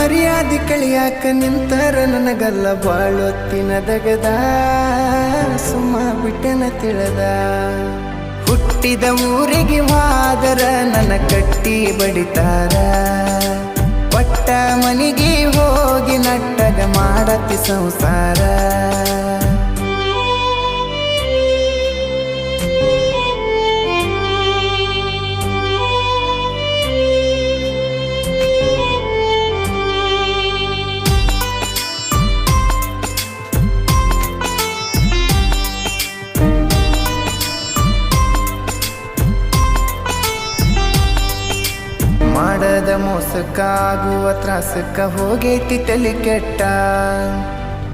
ಮರ್ಯಾದೆ ಕಳಿಯಾಕ ನಿಂತರ ನನಗಲ್ಲ ಬಾಳೊತ್ತಿನ ದಗದ ಸುಮ್ಮ ಬಿಟ್ಟೆನ ತಿಳಿದ ಹುಟ್ಟಿದ ಊರಿಗೆ ಹೋದರ ನನ್ನ ಕಟ್ಟಿ ಬಡಿತಾರ ಪಟ್ಟ ಮನಿಗೆ ಹೋಗಿ ನಟ್ಟಗ ಮಾಡತಿ ಸಂಸಾರ ಮಾಡದ ಮೋಸಕ್ಕಾಗುವ ತ್ರಾಸಕ್ಕ ಹೋಗೈತಿ ತಲೆ ಕೆಟ್ಟ